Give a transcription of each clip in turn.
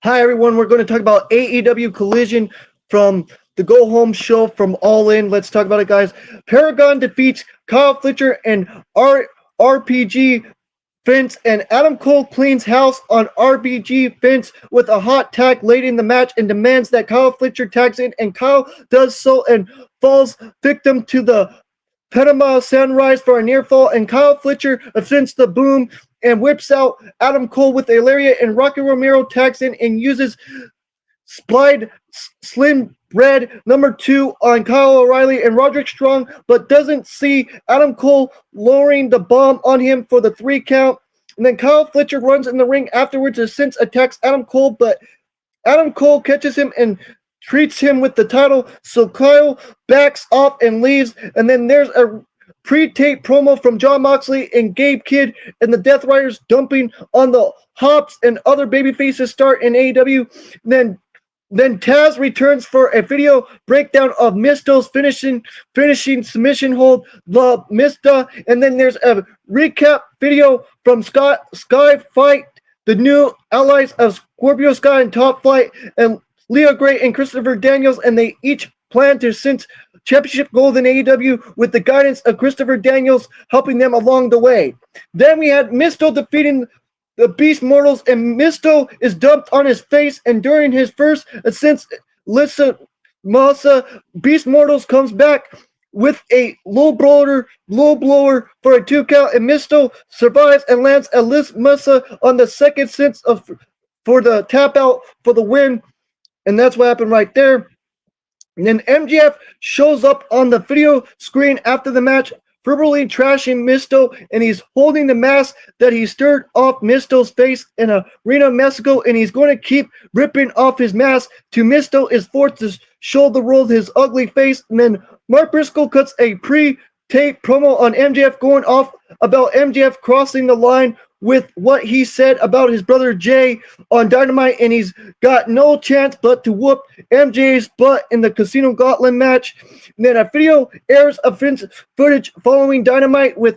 Hi, everyone. We're going to talk about AEW Collision from the Go Home show from All In. Let's talk about it, guys. Paragon defeats Kyle Fletcher and RPG Vince, and Adam Cole cleans house on RBG Vince with a hot tag late in the match and demands that Kyle Fletcher tags in, and Kyle does so and falls victim to the Panama Sunrise for a near fall, and Kyle Fletcher ascends the boom and whips out Adam Cole with a lariat, and Rocky Romero tags in and uses Splide Slim Red #2 on Kyle O'Reilly and Roderick Strong, but doesn't see Adam Cole lowering the bomb on him for the 3 count. And then Kyle Fletcher runs in the ring afterwards and since attacks Adam Cole, but Adam Cole catches him and treats him with the title, so Kyle backs off and leaves. And then there's a pre-tape promo from Jon Moxley and Gabe Kidd and the Death Riders dumping on the Hops and other babyfaces start in AEW. Then Taz returns for a video breakdown of Misto's finishing submission hold, the Mista, and then there's a recap video from Sky Fight, the new allies of Scorpio Sky and Top Flight, and Leo Gray and Christopher Daniels, and they each plan to cinch championship gold in AEW with the guidance of Christopher Daniels helping them along the way. Then we had Misto defeating the Beast Mortals, and Misto is dumped on his face, and during his first ascent, Masa Beast Mortals comes back with a low blower for a 2 count, and Misto survives and lands a Masa on the second sense for the tap out for the win, and that's what happened right there. And then MJF shows up on the video screen after the match, verbally trashing Misto, and he's holding the mask that he stirred off Misto's face in Arena Mexico, and he's going to keep ripping off his mask till Misto is forced to show the world his ugly face. And then Mark Briscoe cuts a pre-tape promo on MJF going off about MJF crossing the line with what he said about his brother Jay on Dynamite, and he's got no chance but to whoop MJ's butt in the Casino Gauntlet match. And then a video airs of Vince footage following Dynamite with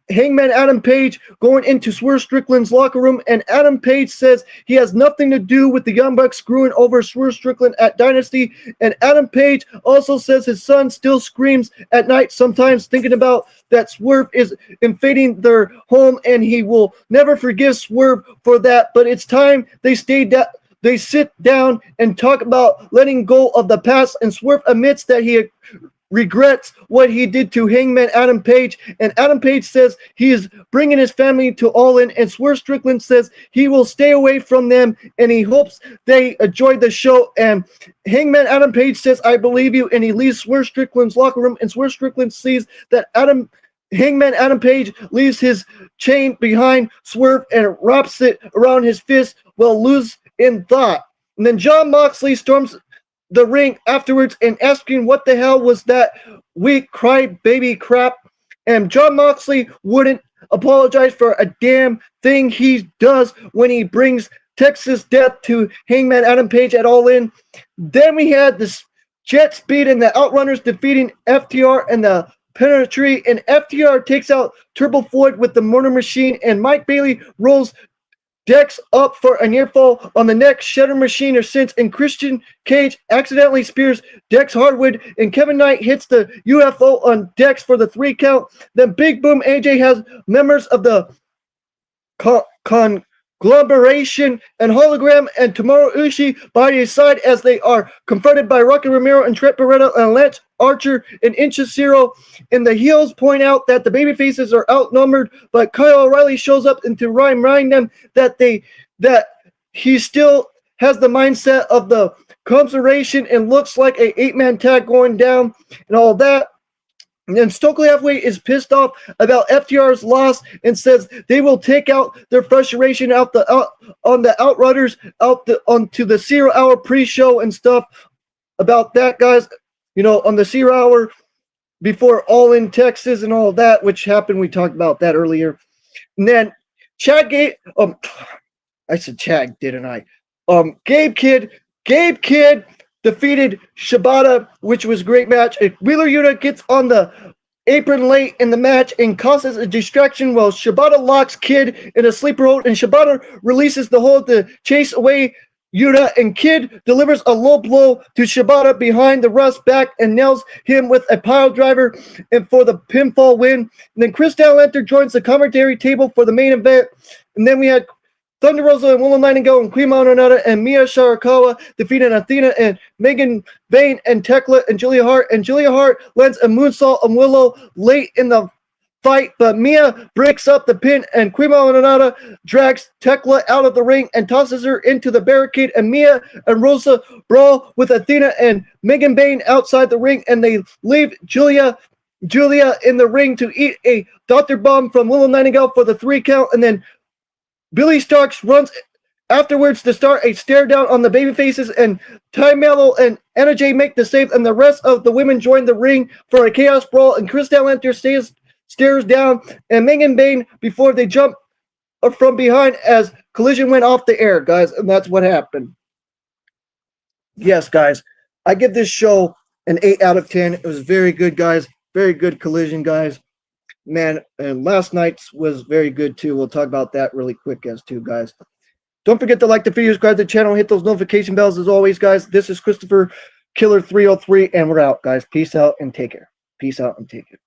Hangman Adam Page going into Swerve Strickland's locker room, and Adam Page says he has nothing to do with the Young Bucks screwing over Swerve Strickland at Dynasty, and Adam Page also says his son still screams at night sometimes thinking about that Swerve is invading their home, and he will never forgive Swerve for that, but it's time they sit down and talk about letting go of the past, and Swerve admits that he regrets what he did to Hangman Adam Page, and Adam Page says he is bringing his family to All In, and Swerve Strickland says he will stay away from them and he hopes they enjoyed the show, and Hangman Adam Page says I believe you, and he leaves Swerve Strickland's locker room, and Swerve Strickland sees that Hangman Adam Page leaves his chain behind Swerve and wraps it around his fist while lose in thought. And then Jon Moxley storms the ring afterwards and asking what the hell was that weak crybaby crap, and Jon Moxley wouldn't apologize for a damn thing he does when he brings Texas death to Hangman Adam Page at All In. Then we had the Jet Speed and the Outrunners defeating FTR and the Penetry, and FTR takes out Turbo Floyd with the Murder Machine, and Mike Bailey rolls Dex up for a near fall on the next Shredder Machine or since, and Christian Cage accidentally spears Dex Hardwood, and Kevin Knight hits the UFO on Dex for the 3 count. Then Big Boom AJ has members of the Conglomeration and Hologram and Tomohiro Ishii by his side as they are confronted by Rocky Romero and Trent Beretta and Lance Archer and Inchicero, and the heels point out that the babyfaces are outnumbered, but Kyle O'Reilly shows up and to remind them that he still has the mindset of the Conservation and looks like a 8-man tag going down and all that. And then Stokely Halfway is pissed off about FTR's loss and says they will take out their frustration on the Outrunners onto the 0 hour pre-show and stuff about that, guys. You know, on the 0 hour before All In Texas and all of that, which happened. We talked about that earlier. And then I said Chad, didn't I? Gabe Kidd defeated Shibata, which was a great match. Wheeler Yuta gets on the apron late in the match and causes a distraction while Shibata locks Kidd in a sleeper hold, and Shibata releases the hold to chase away Yuta, and Kid delivers a low blow to Shibata behind the Rust's back and nails him with a pile driver and for the pinfall win. And then Chris Enter joins the commentary table for the main event. And then we had Thunder Rosa and Willow Nightingale and Queen Mononata and Mia Shirakawa defeated Athena and Megan Bayne and Tekla and Julia Hart. And Julia Hart lands a moonsault on Willow late in the fight, but Mia breaks up the pin and Queen Mononata drags Tekla out of the ring and tosses her into the barricade. And Mia and Rosa brawl with Athena and Megan Bayne outside the ring, and they leave Julia in the ring to eat a Dr. Bomb from Willow Nightingale for the 3 count. And then Billy Starks runs afterwards to start a stare down on the babyfaces, and Ty Mello and Anna Jay make the save, and the rest of the women join the ring for a chaos brawl, and Chris Enter stares down and Megan Bayne before they jump from behind as Collision went off the air, guys, and that's what happened. Yes, guys, I give this show an 8 out of 10. It was very good, guys. Very good Collision, guys. Man, and last night's was very good, too. We'll talk about that really quick as too, guys. Don't forget to like the video, subscribe to the channel, hit those notification bells as always, guys. This is Christopher Killer 303, and we're out, guys. Peace out and take care. Peace out and take care.